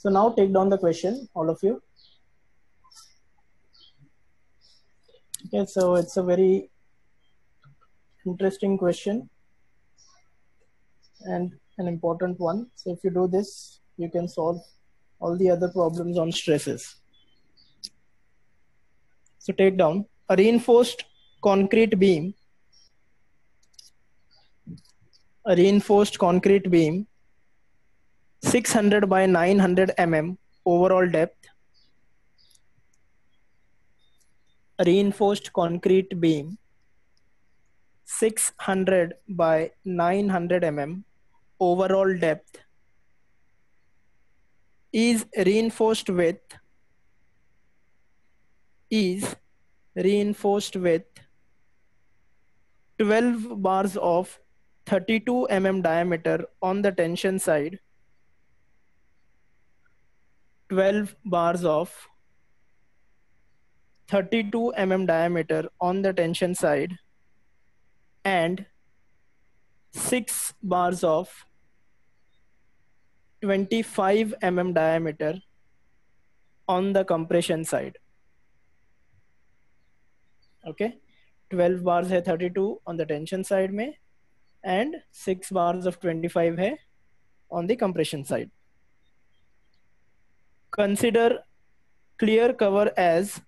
So now take down the question, all of you. Okay, so it's a very interesting question and an important one. So if you do this, you can solve all the other problems on stresses. So take down a reinforced concrete beam, 600 by 900 mm overall depth, a reinforced concrete beam 600 by 900 mm overall depth is reinforced with 12 bars of 32 mm diameter on the tension side, 12 bars of 32 mm diameter on the tension side, and 6 bars of 25 mm diameter on the compression side. Okay, 12 bars है 32 on the tension side में, and 6 bars of 25 है on the compression side. Consider clear cover as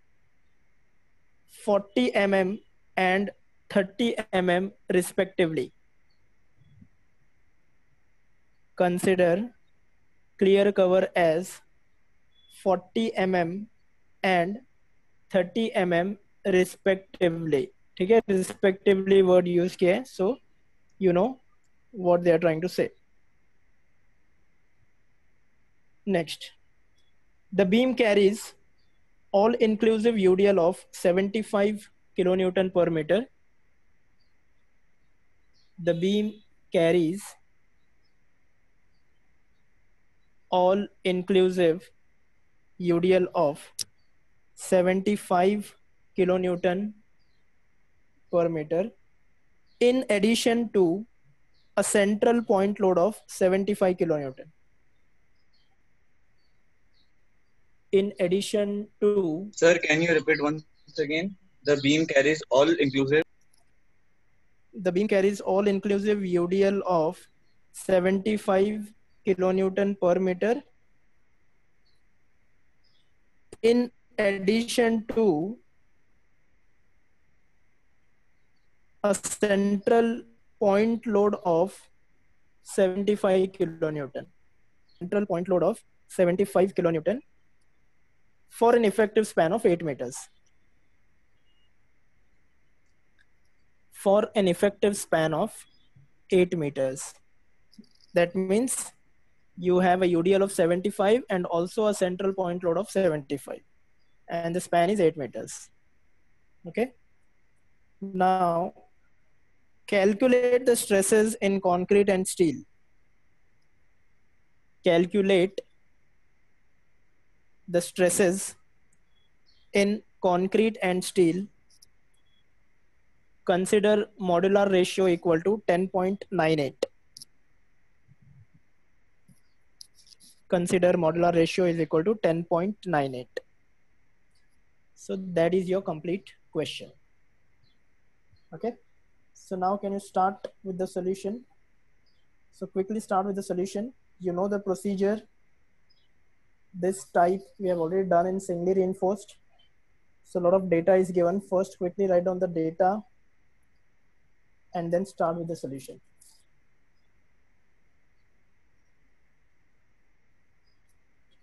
40 mm and 30 mm respectively. Consider clear cover as 40 mm and 30 mm respectively. ठीक है, respectively word use किया है, so you know what they are trying to say. Next, the beam carries all-inclusive UDL of 75 kilonewton per meter. The beam carries all-inclusive UDL of 75 kilonewton per meter in addition to a central point load of 75 kilonewton. In addition to... Sir, can you repeat once again? The beam carries all-inclusive. The beam carries all-inclusive UDL of 75 kilonewton per meter in addition to a central point load of 75 kilonewton. Central point load of 75 kilonewton for an effective span of 8 meters. For an effective span of 8 meters. That means you have a UDL of 75 and also a central point load of 75. And the span is 8 meters. Okay. Now, calculate the stresses in concrete and steel. Calculate the stresses in concrete and steel. Consider modular ratio equal to 10.98. Consider modular ratio is equal to 10.98. So that is your complete question. Okay. So now can you start with the solution? So quickly start with the solution. You know the procedure. This type we have already done in singly reinforced. So a lot of data is given. First, quickly write down the data and then start with the solution.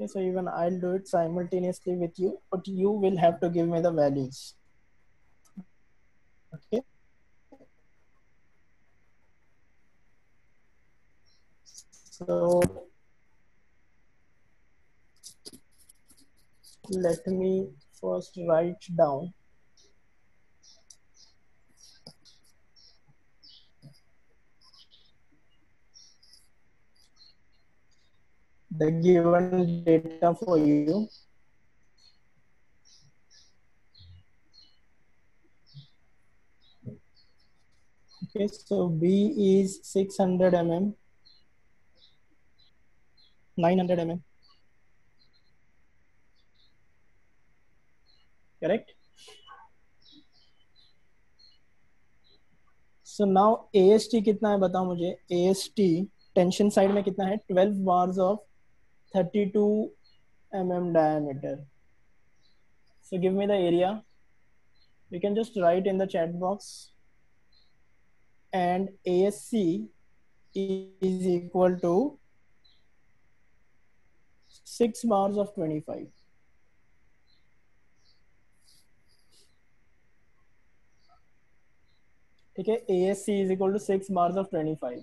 Okay, so even I'll do it simultaneously with you, but you will have to give me the values. Okay. So let me first write down the given data for you. Okay, so B is 600 mm, 900 mm, correct. So now AST कितना है बताओ मुझे. AST tension side में कितना है? 12 bars of 32 mm diameter. So give me the area. You can just write in the chat box. And ASC is equal to 6 bars of 25. ठीक है. ASC is equal to 6 bars of 25.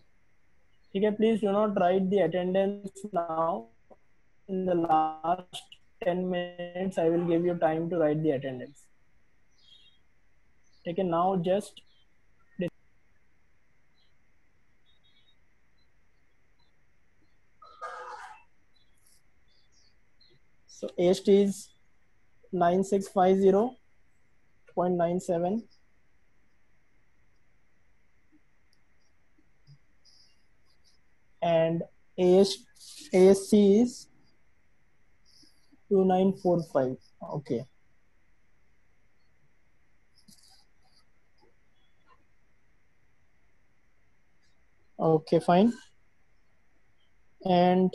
ठीक है. Please do not write the attendance now. In the last 10 minutes I will give you time to write the attendance. ठीक है. Now just so AST is 9650.97 and ASC is 2945. Okay. Okay, fine. And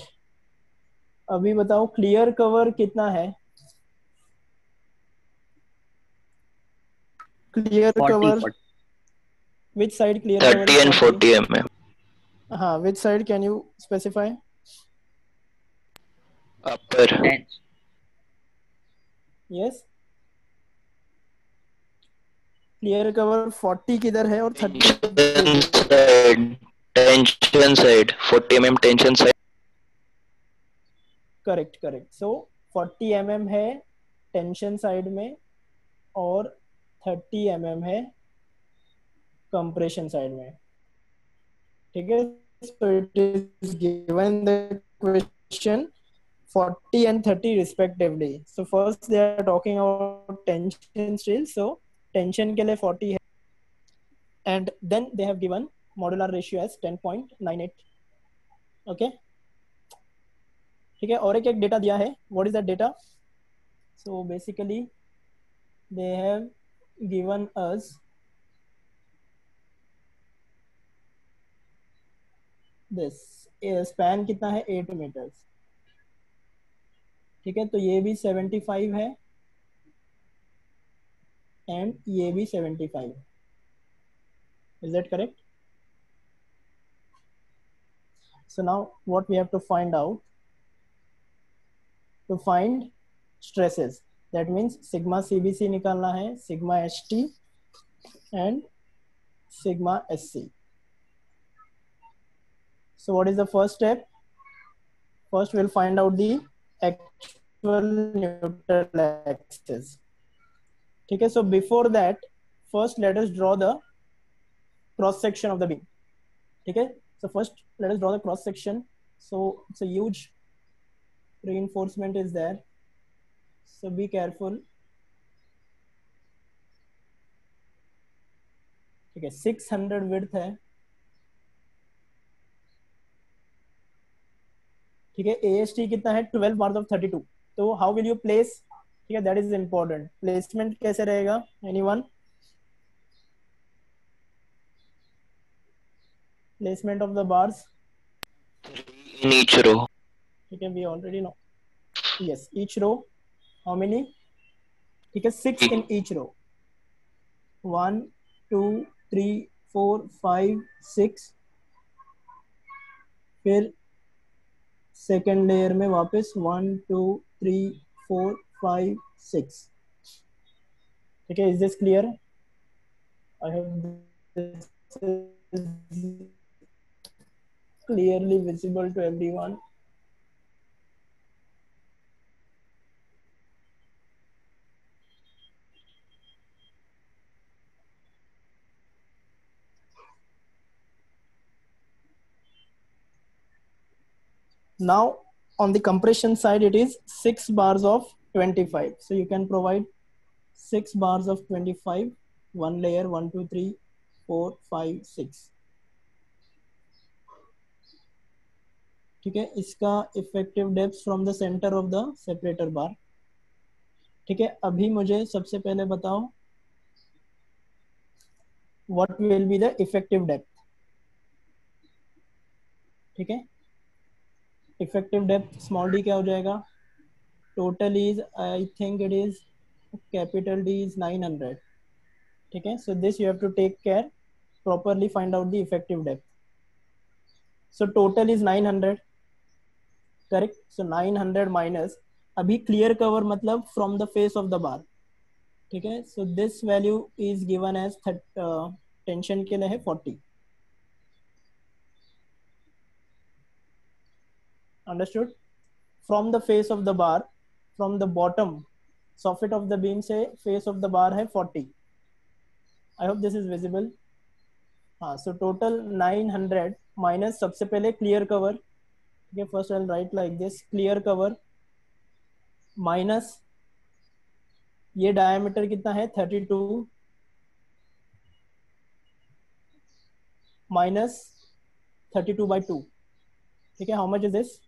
अभी बताओ clear cover कितना है? Clear 40, cover 40. which side clear 30 cover is and 40 mm. हाँ, which side can you specify? Upper. And Yes. Clear cover 40 किधर है और 30 Tension side. Tension side. 40 mm tension side. Correct correct. So 40 mm है tension side में और 30 mm है compression side में. ठीक है. So it is given the question 40 and 30 respectively. So first they are talking about tension still. So tension के लिए 40 है and then they have given modular ratio as 10.98. okay. ठीक है. और एक डेटा दिया है. what is that data? So basically they have given us this span कितना है 8 meters. ठीक है. तो ये भी 75 है एंड ये भी 75. is that correct? So now what we have to find out, to find stresses, that means sigma CBC निकालना है, sigma HT and sigma SC. So what is the first step? First we'll find out the actual neutral axis. ठीक है. So before that first let us draw the cross section of the beam. ठीक है. So first let us draw the cross section. So it's a huge reinforcement is there, so be careful. ठीक है. 600 width है. ठीक है. AST कितना है? 12 bars of 32. तो how will you place? ठीक है. that is important. placement कैसे रहेगा? anyone? placement of the bars In each row. ठीक है. we already know. yes, each row how many? ठीक है. 6 in each row. 1 2 3 4 5 6. फिर सेकेंड लेयर में वापस 1 2 3 4 5 6. ठीक है. Is this clear? I hope this is clearly visible to everyone. Now on the compression side it is 6 bars of 25. So you can provide 6 bars of 25, one layer, 1 2 3 4 5 6. ठीक है. इसका effective depth from the center of the separator bar. ठीक है, अभी मुझे सबसे पहले बताओ what will be the effective depth. ठीक है, इफेक्टिव डेप्थ स्मॉल डी क्या हो जाएगा, total is I think it is capital D is 900। ठीक है, so this you have to take care, properly find out the effective depth. So total is 900, correct. So 900 minus, अभी clear cover मतलब from the face of the bar. ठीक है, so this value is given as tension के लिए है 40। Understood, from the face of the bar, from the bottom soffit of the beam से face of the बार है 40। I hope this is visible. हाँ, so total 900 minus सबसे पहले clear cover. ठीक है, first I right like this, clear cover minus ये diameter कितना है 32 माइनस 32/2। ठीक है, how much is this,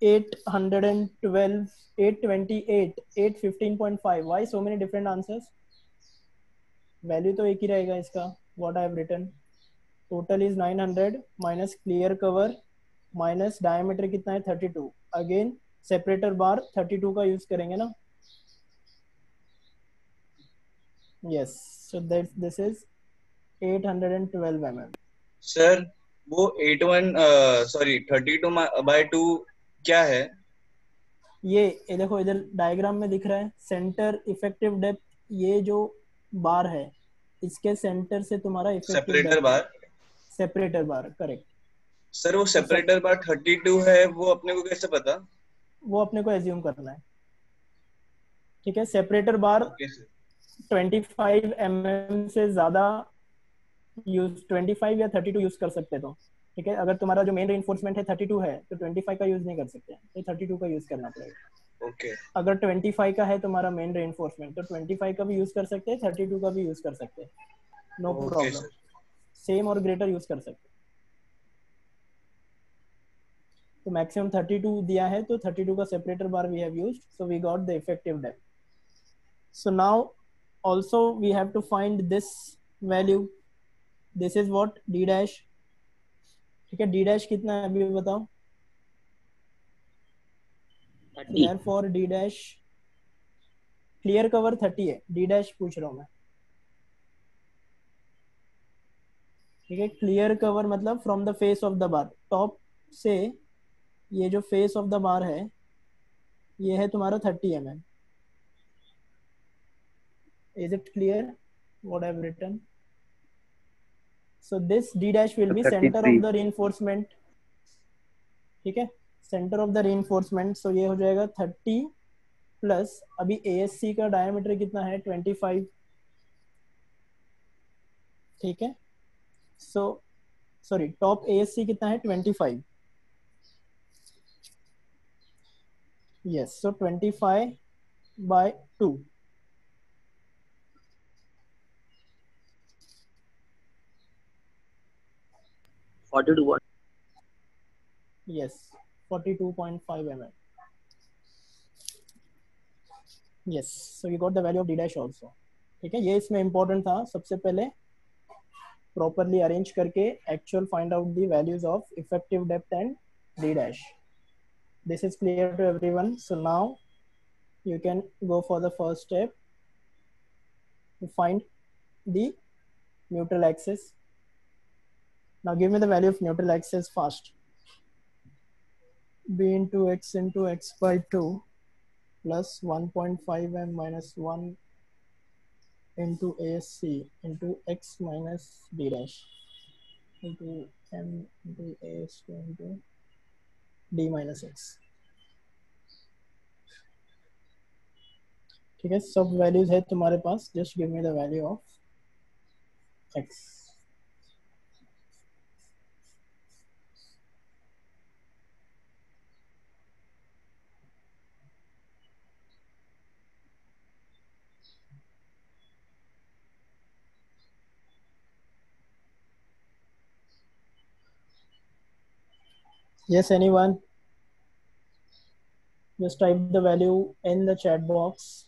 812, 828, 815.5। Why so many different answers? Value तो एक ही रहेगा इसका, what I have written, total is 900 minus clear cover minus diameter कितना है 32। अगेन सेपरेटर बार 32 का यूज करेंगे ना, yes, so that this is 812 mm। Sir वो 32/2 क्या है? ये देखो इधर डायग्राम में दिख रहा है, सेंटर इफेक्टिव डेप्थ, ये जो बार है इसके सेंटर से तुम्हारा इफेक्टिव सेपरेटर डेप्थ है, बार। सेपरेटर बार, करेक्ट। सर वो तो सेपरेटर बार 32 है, वो अपने को कैसे पता? वो अपने को एज्यूम करना है। ठीक है, सेपरेटर बार ओके सर। 25 mm से ज्यादा यूज, 25 या 32 यूज कर सकते तो। ठीक है, अगर तुम्हारा जो मेन रेइंफोर्समेंट है 32 है तो 25 का यूज नहीं कर सकते, तो 32 का यूज करना पड़ेगा। ओके। अगर 25 का है तुम्हारा मेन रेइंफोर्समेंट तो 25 का भी यूज कर सकते हैं, 32 का भी यूज कर सकते हैं, no okay problem, sir. Same और ग्रेटर यूज कर सकते हैं। तो मैक्सिमम 32 दिया है, तो 32 का separator bar we have used, so we got the effective depth. So now also we have to find this value, this is what d dash। ठीक है, d dash कितना है अभी बताओ, so 30। therefore d dash, clear cover 30 है, d dash पूछ रहा हूँ मैं। ठीक है, क्लियर कवर मतलब from the face of the bar, top से ये जो फेस ऑफ द बार है ये है तुम्हारा 30 mm। is it clear what I've written? So this d dash will be center of 33। the reinforcement। ठीक है, centre of the reinforcement, so ये हो जाएगा 30 प्लस अभी ASC का डायमीटर कितना है 25। ठीक है, सो सॉरी टॉप ASC कितना है 25, yes, so 25/2। 42। Yes, 42.5 mm। Yes, so you got the value of d dash also. ठीक है, ये इसमें इंपॉर्टेंट था, सबसे पहले प्रॉपरली अरेंज करके actual find out the values of effective depth and d dash। This is clear to everyone, so now you can go for the first step to find the neutral axis। Now give me the value of neutral axis fast, b into x into x by 2 plus 1.5 m minus 1 into ASC into x minus d dash into m into ASC into d minus x। ठीक है, सब values है तुम्हारे पास, just give me the value of x। Yes, anyone? just type the value in the chat box.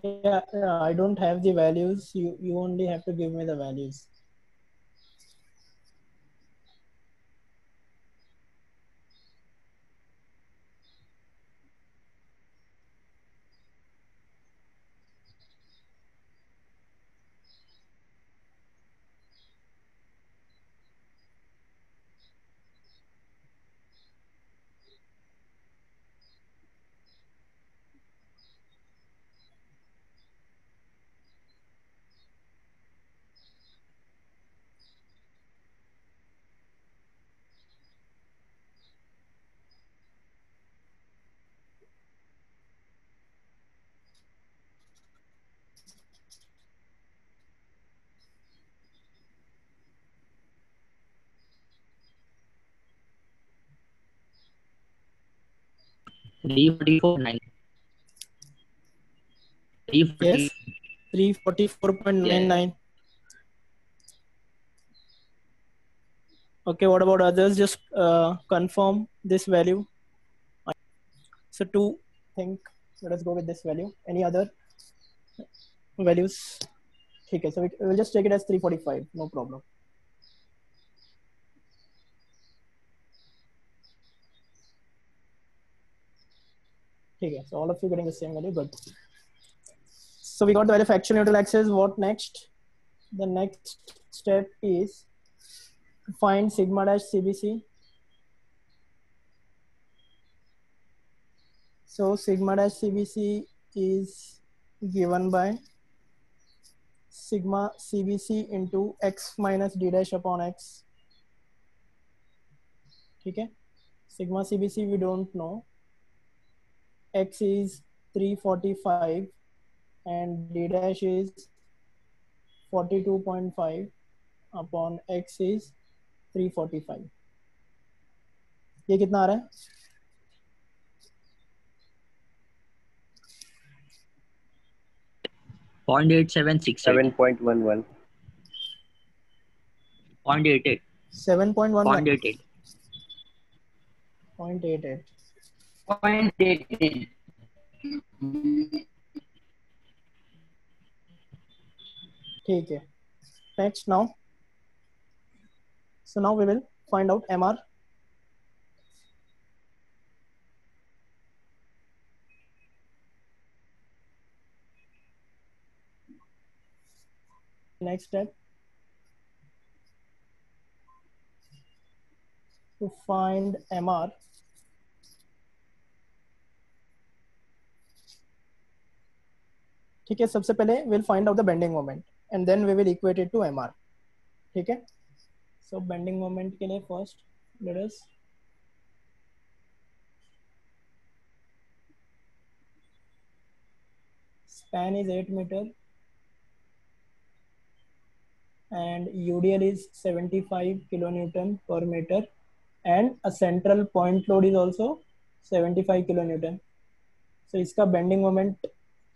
Yeah, I don't have the values. You only have to give me the values. Yes, 344.99. Okay, what about others? Just confirm this value. So two, think, let us go with this value. Any other values? Okay, so we'll just take it as 345, no problem. Okay, so all of you getting the same value, good. So we got the value of actual neutral axis. What next? The next step is to find sigma dash CBC. So sigma dash CBC is given by sigma CBC into x minus d dash upon x. Okay, sigma CBC we don't know. X is 345 and d dash is 42.5 upon x is 345. ये कितना आ रहा है? 0.8768. 7.11. 0.88. 7.11. 0.88. 0.88. 0.88. ठीक है. Next now. So now we will find out MR. Next step, to find MR, ठीक है. सबसे पहले we'll find out the bending moment and then we will equate it to MR. ठीक है. So bending moment के लिए first let us span is 8 meter and UDL is 75 kilonewton per meter and a central point load is also 75 kilonewton. So इसका bending moment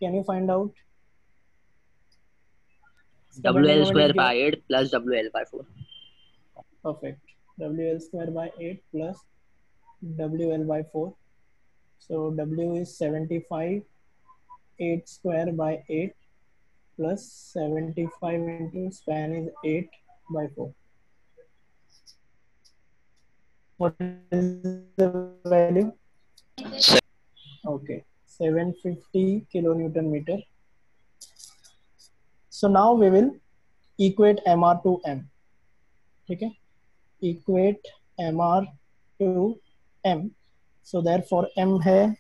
can you find out? WL square by 8 plus WL by 4. Perfect. WL square by 8 plus WL by 4. So W is 75, 8 square by 8 plus 75 into span is 8 by 4. What is the value? Okay, 750 kilonewton meter. So now we will equate MR to M. Okay, equate MR to M. So therefore M है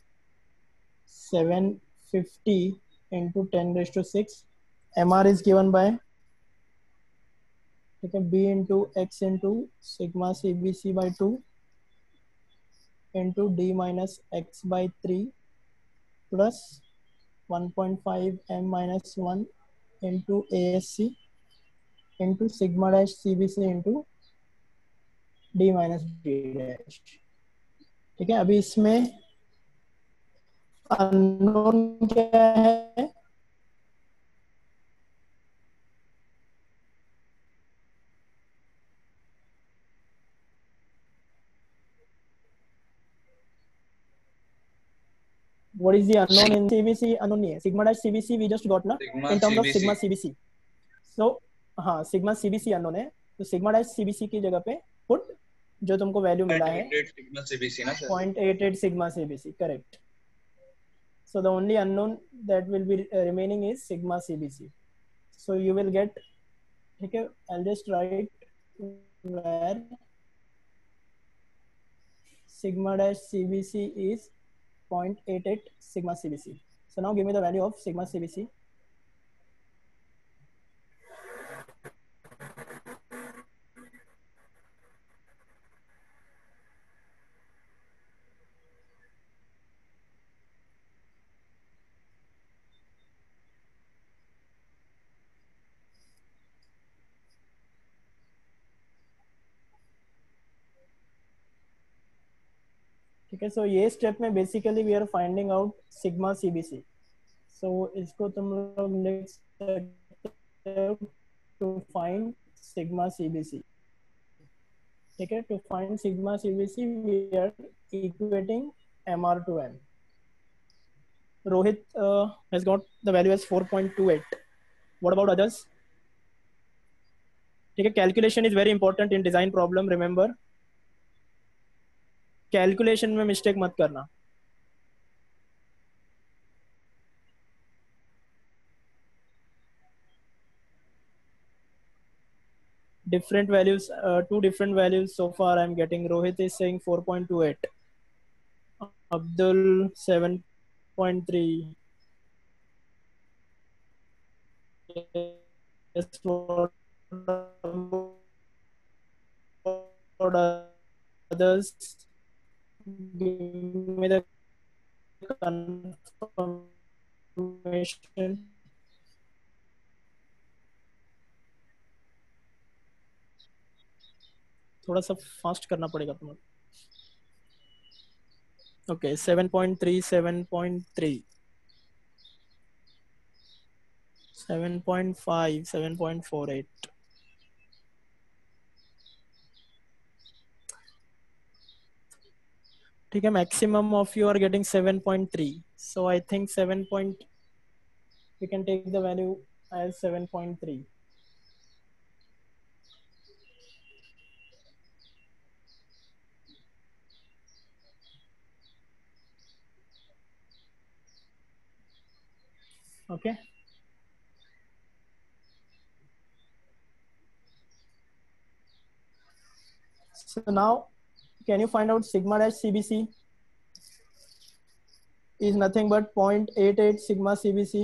750 into 10 raised to 6. MR is given by B into X into sigma CBC by 2 into D minus X by 3 plus 1.5 M minus 1 into ASC into sigma dash CBC into D minus D dash. ठीक है. अभी इसमें unknown क्या है? what is the unknown in CBC? unknown नहीं है, sigma dash CBC we just got ना Sigma in terms of CBC. sigma CBC. So हाँ sigma CBC unknown है, तो sigma dash CBC की जगह पे put जो तुमको वैल्यू मिला है 0.88 sigma CBC ना sir? 0.88 sigma CBC, correct. So the only unknown that will be remaining is sigma CBC. So you will get, ठीक है, I'll just write where sigma dash CBC is 0.88 sigma CBC. So now give me the value of sigma CBC. ठीक है, सो ये step में basically we are finding out sigma CBC. So इसको तुम लोग लिख सकते हो टू फाइंड सिग्मा सीबीसी. ठीक है, to find sigma CBC we are equating mr to n. Rohit has got the value as 4.28. What about others? ठीक है, calculation is very important in design problem. Remember, calculation में mistake मत करना. Different values, two different values so far I'm getting. Rohit is saying 4.28, Abdul 7.3. Yes, what about others? Give me the confirmation. थोड़ा सा fast करना पड़ेगा तुम्हें. Okay, 7.3, 7.3, 7.5, 7.48. ठीक है, maximum of you are getting 7.3. So I think 7. We can take the value as 7.3. Okay. So now, can you find out sigma dash CBC is nothing but 0.88 sigma CBC.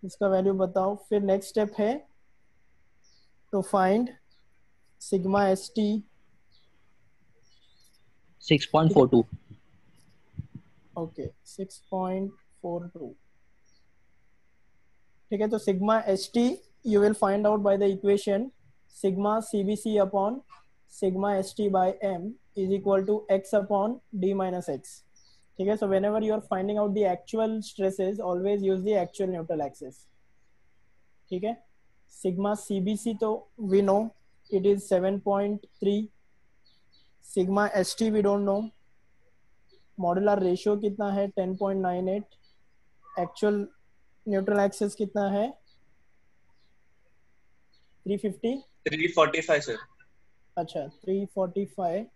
इसका value बताओ. फिर next step है to find sigma ST. 6.42. Okay, 6.42. ठीक है, तो sigma ST you will find out by the equation sigma CBC upon sigma ST by m is equal to x upon d minus x. ठीक है, so whenever you are finding out the actual stresses, always use the actual neutral axis. ठीक है, sigma CBC तो we know it is 7.3. sigma ST we don't know. Modular ratio कितना है? 10.98. Actual neutral axis कितना है? 350. 345 sir. अच्छा, 345.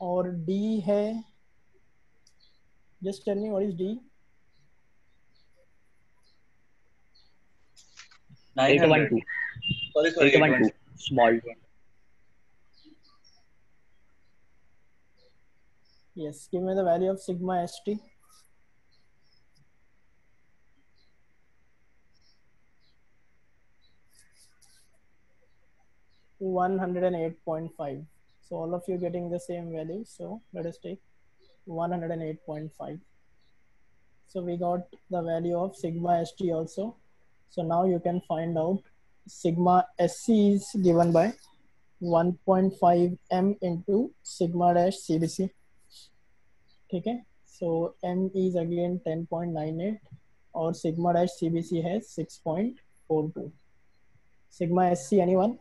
और D है, just tell me what is D? 900. 812. Sorry, 812. Small. Yes, give me the value of sigma ST. To 108.5. So all of you getting the same value. So let us take 108.5. So we got the value of sigma ST also. So now you can find out sigma SC is given by 1.5 m into sigma dash CBC. ठीक है, so m is again 10.98 और sigma dash CBC has 6.42. sigma SC, anyone?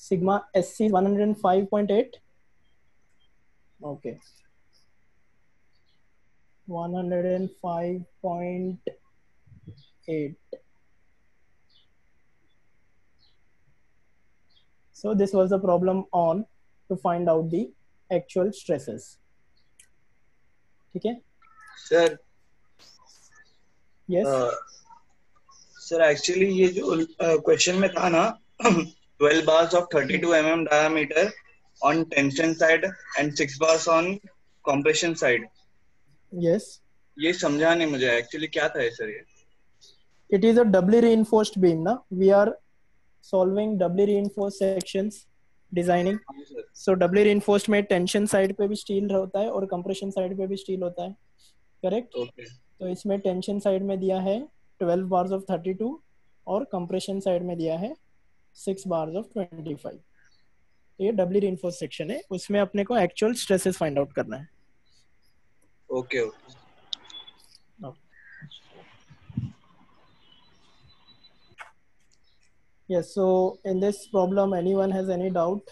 sigma SC 105.8. Okay, 105.8. So this was the problem on to find out the actual stresses. ठीक है? Sir, Yes. Sir, actually ये जो question में था ना 12 bars of 32 mm diameter on tension side and 6 bars on compression side. Yes. ये समझा नहीं मुझे actually क्या था ये sir ये? It is a doubly reinforced beam ना. We are solving doubly reinforced sections designing. So doubly reinforced में tension side पे भी steel होता है और compression side पे भी steel होता है. Correct? Okay. तो इसमें tension side में दिया है 12 bars of 32 और compression side में दिया है 6 bars of 25. ये doubly reinforced section है, उसमें अपने को actual stresses find out करना है. Okay, okay. Yes, so in this problem, anyone has any doubt,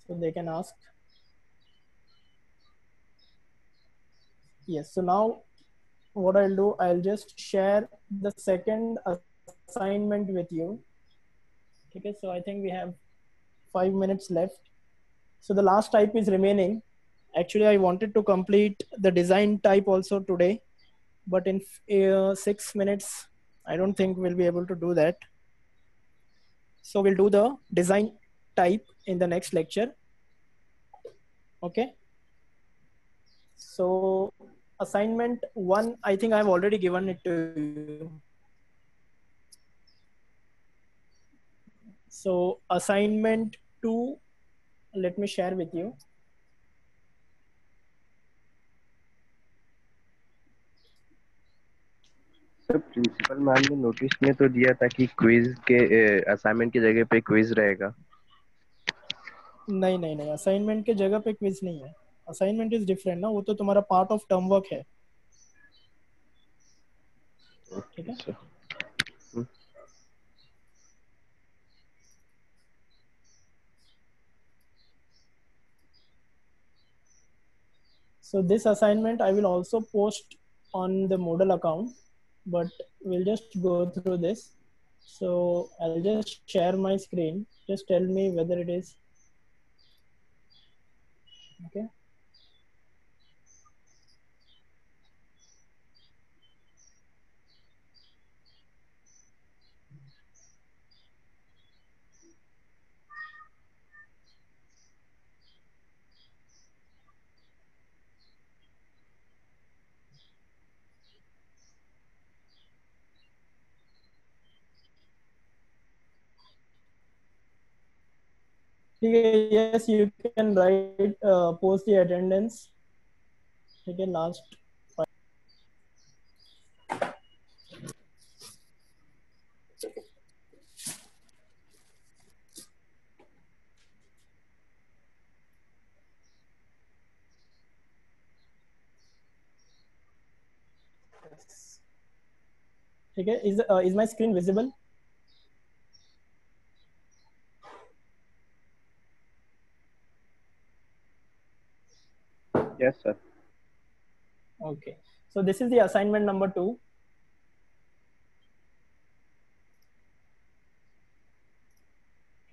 so they can ask. Yes, so now what I'll do, I'll just share the second assignment with you. Okay, so I think we have 5 minutes left. So the last type is remaining. Actually, I wanted to complete the design type also today, but in 6 minutes, I don't think we'll be able to do that. So we'll do the design type in the next lecture. Okay. So assignment 1, I think I've already given it to you. So assignment 2, let me share with you. Sir principal ma'am ने notice में तो दिया था कि quiz के assignment की जगह पे क्विज रहेगा. नहीं नहीं नहीं, असाइनमेंट के जगह पे क्विज नहीं है. असाइनमेंट इज डिफरेंट ना, वो तो तुम्हारा पार्ट ऑफ टर्म वर्क है. ठीक है. So this assignment I will also post on the Moodle account, but we'll just go through this. So I'll just share my screen. Just tell me whether it is okay. Yes, you can write post the attendance. Okay, last 5. Okay, is my screen visible? Yes, sir. Okay, so this is the assignment number 2.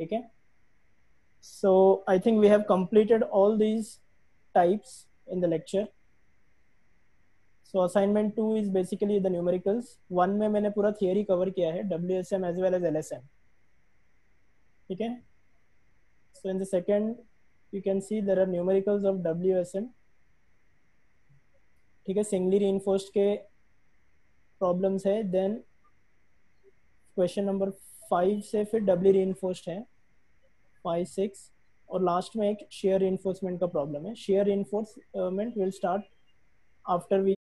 Okay, so I think we have completed all these types in the lecture. So assignment 2 is basically the numericals. 1 में मैंने पूरा theory cover किया है, WSM as well as LSM. ठीक है. So in the second, you can see there are numericals of WSM. ठीक है. Singly reinforced के problems है. Then question number 5 से फिर doubly reinforced है, 5, 6 और लास्ट में एक shear reinforcement का problem है. Shear reinforcement will start after we